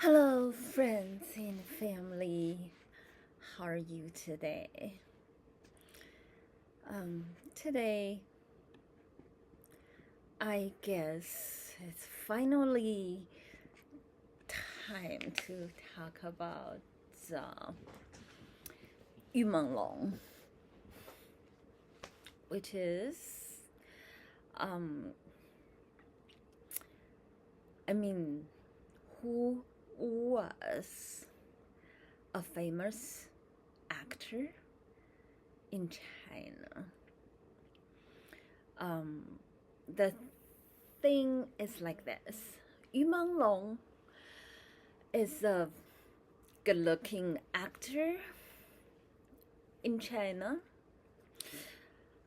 Hello, friends and family. How are you today? Today, I guess it's finally time to talk about MengLong, which is, who was a famous actor in China. The thing is like this. MengLong is a good-looking actor in China.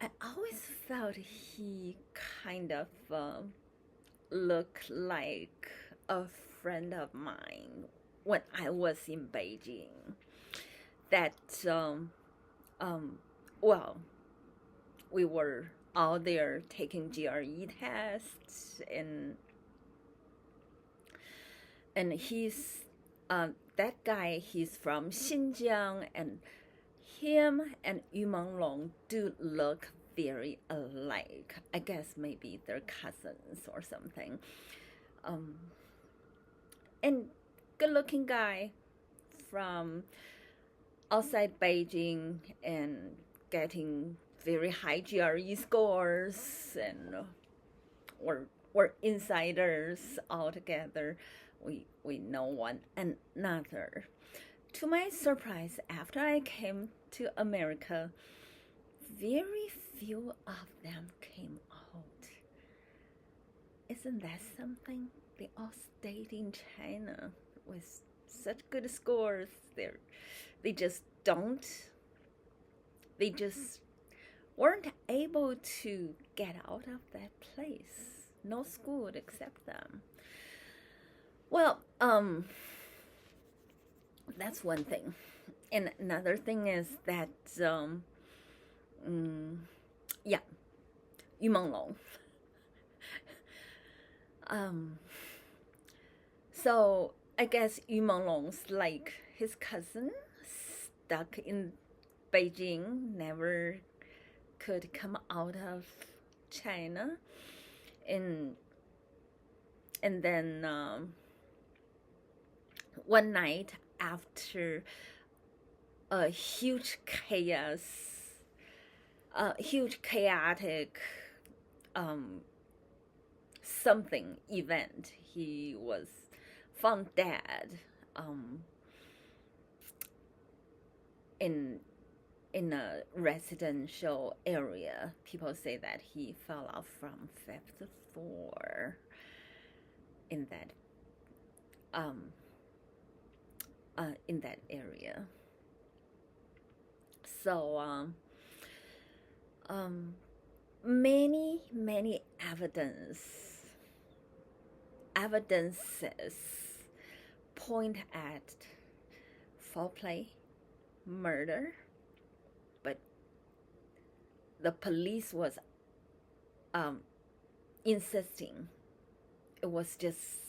I always felt he kind of looked like a friend of mine when I was in Beijing. That we were out there taking GRE tests, and he's that guy. He's from Xinjiang, and him and MengLong do look very alike. I guess maybe they're cousins or something. And good-looking guy from outside Beijing and getting very high GRE scores, and we're insiders all together. We know one another. To my surprise, after I came to America, very few of them came out. Isn't that something? They all stayed in China with such good scores. They just weren't able to get out of that place. No school would accept them. Well, that's one thing. And another thing is that, MengLong. So I guess MengLong's like his cousin, stuck in Beijing, never could come out of China, and then one night after a huge chaotic something event, he was found dead in a residential area. People say that he fell off from 5th floor in that area. So many evidences point at foul play, murder, but the police was insisting it was just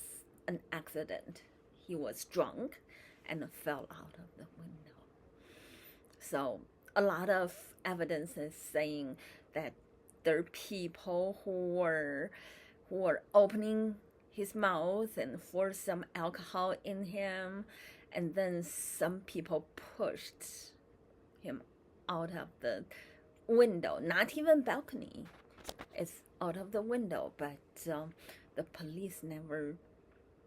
an accident. He was drunk and fell out of the window. So a lot of evidence is saying that there are people who were opening his mouth and forced some alcohol in him, and then some people pushed him out of the window, not even balcony. It's out of the window, but the police never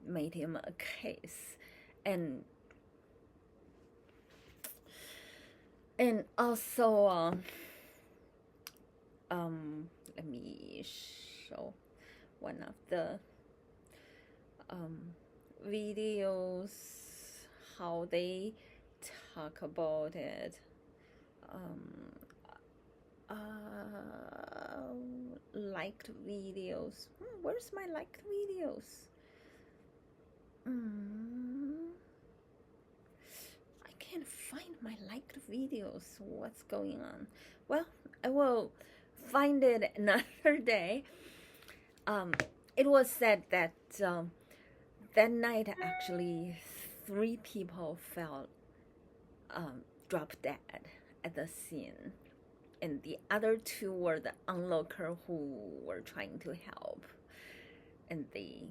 made him a case. And also let me show one of the videos, how they talk about it. Liked videos. Where's my liked videos? I can't find my liked videos. What's going on? Well, I will find it another day. It was said that that night, actually, 3 people dropped dead at the scene. And the other 2 were the onlooker who were trying to help. And they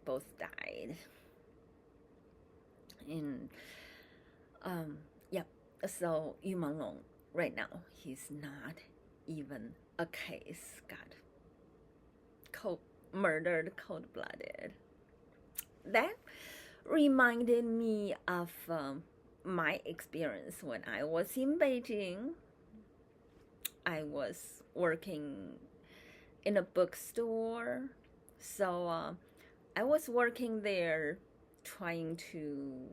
both died. And, yep. So, MengLong, right now, he's not even a case. Got murdered cold-blooded. That reminded me of my experience when I was in Beijing. I was working in a bookstore, so I was working there trying to,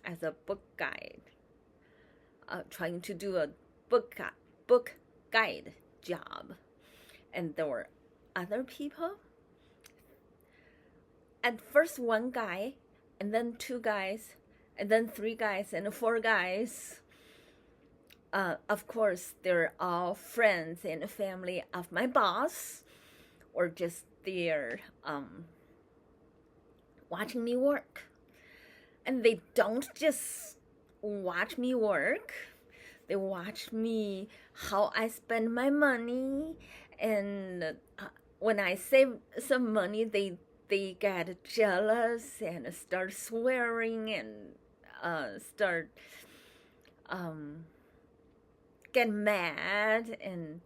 as a book guide, trying to do a book guide job. And there were other people. At first 1 guy, and then 2 guys, and then 3 guys, and 4 guys. Of course, they're all friends and family of my boss, or just there watching me work. And they don't just watch me work. They watch me, how I spend my money. And when I save some money, they get jealous and start swearing and start get mad, and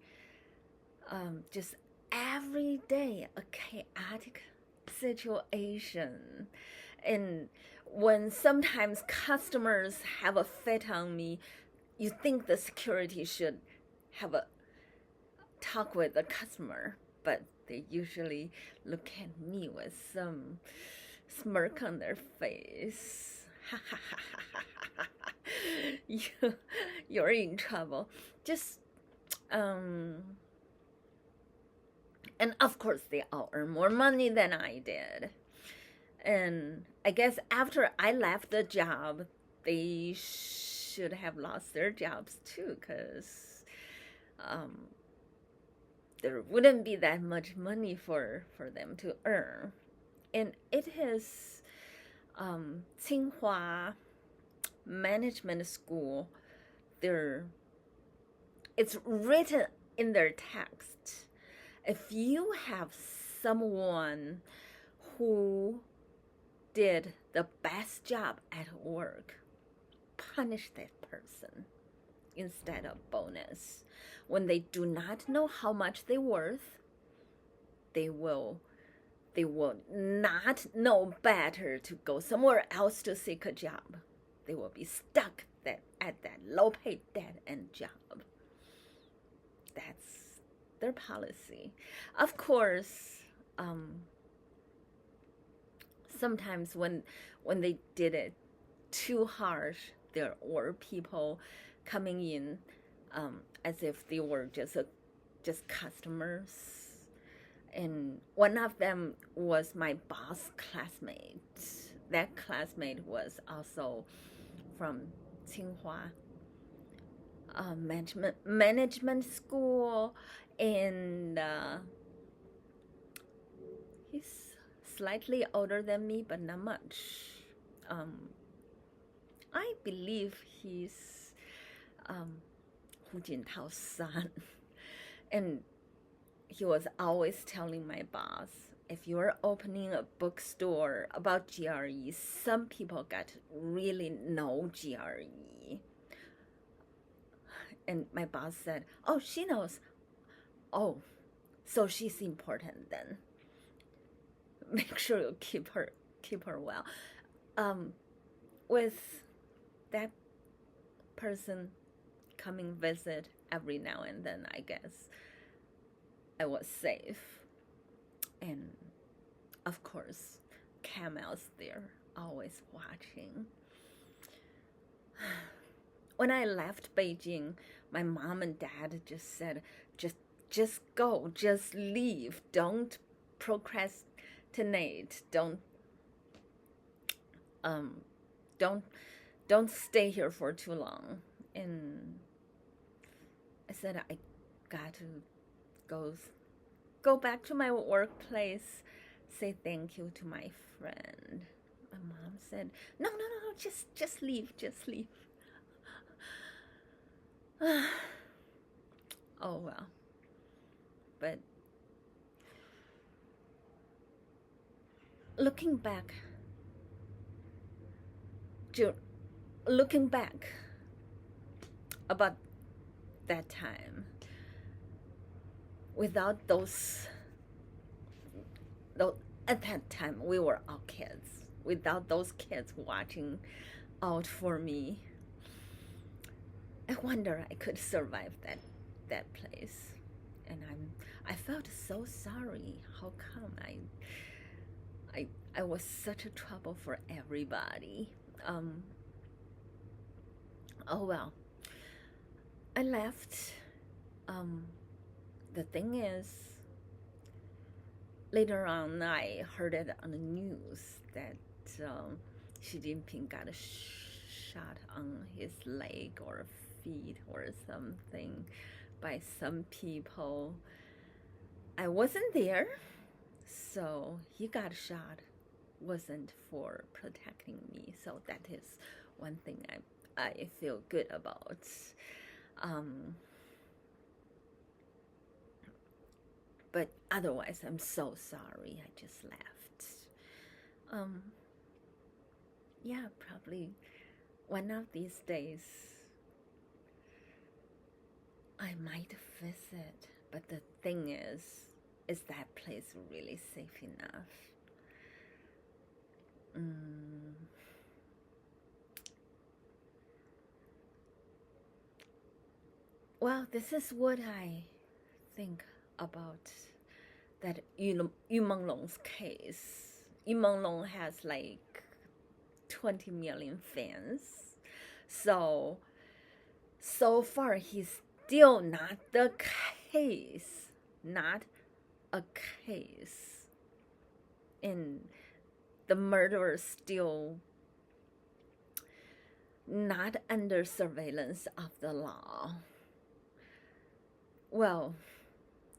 just every day a chaotic situation. And when sometimes customers have a fit on me, you think the security should have a talk with the customer, but they usually look at me with some smirk on their face. You're in trouble. Just and of course they all earn more money than I did. And I guess after I left the job, they should have lost their jobs too, because there wouldn't be that much money for them to earn. And it is Tsinghua Management School. It's written in their text. If you have someone who did the best job at work, punish that person instead of bonus. When they do not know how much they're worth, they will not know better to go somewhere else to seek a job. They will be stuck at that low-paid dead-end job. That's their policy. Of course, sometimes when they did it too harsh, there were people coming in as if they were just customers. And one of them was my boss classmate. That classmate was also from Tsinghua management school, and he's slightly older than me, but not much. I believe he's Hu Jintao's son. And he was always telling my boss, if you are opening a bookstore about GRE, some people got really know GRE. And my boss said, oh, she knows. Oh, so she's important then. Make sure you keep her well. With that person coming visit every now and then, I guess I was safe. And of course, Camel's there, always watching. When I left Beijing, my mom and dad just said, just go, just leave. Don't procrastinate. Don't stay here for too long. And I said, I got to go back to my workplace say thank you to my friend. My mom said, no, just leave, just leave. Oh well. But looking back about that time, without those at that time we were all kids, without those kids watching out for me, I wonder I could survive that place. And I felt so sorry. How come I was such a trouble for everybody? Oh well. I left. The thing is, later on I heard it on the news that Xi Jinping got a shot on his leg or feet or something by some people. I wasn't there, so he got shot wasn't for protecting me. So that is one thing I feel good about. But otherwise, I'm so sorry. I just left. Yeah, probably one of these days I might visit. But the thing is that place really safe enough? Well, this is what I think about that MengLong's case. MengLong has like 20 million fans. So far he's still not the case. Not a case. And the murderer still not under surveillance of the law. Well,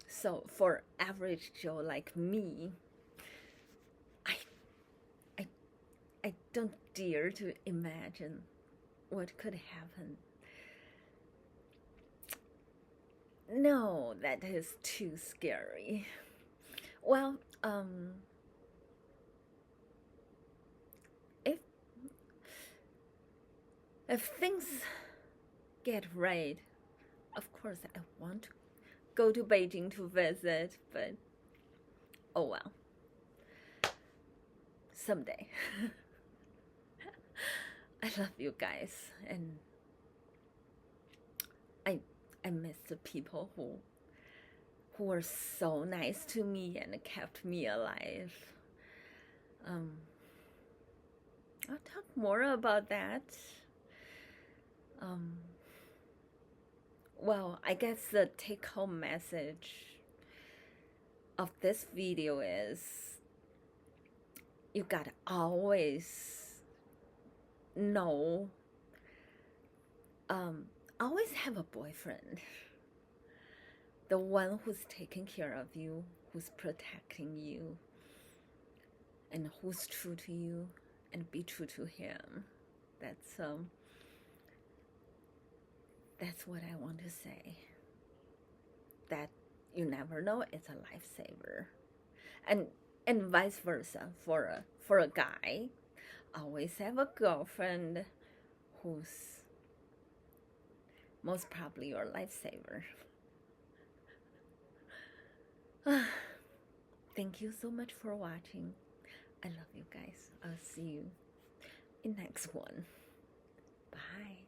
so for average Joe like me, I don't dare to imagine what could happen. No, that is too scary. Well, if things get right, of course I want to go to Beijing to visit, but oh well, someday. I love you guys, and I miss the people who were so nice to me and kept me alive. I'll talk more about that. Well, I guess the take-home message of this video is you gotta always know, always have a boyfriend, the one who's taking care of you, who's protecting you, and who's true to you, and be true to him. That's what I want to say. That you never know, it's a lifesaver. And vice versa, for a guy, always have a girlfriend who's most probably your lifesaver. Thank you so much for watching. I love you guys. I'll see you in next one. Bye.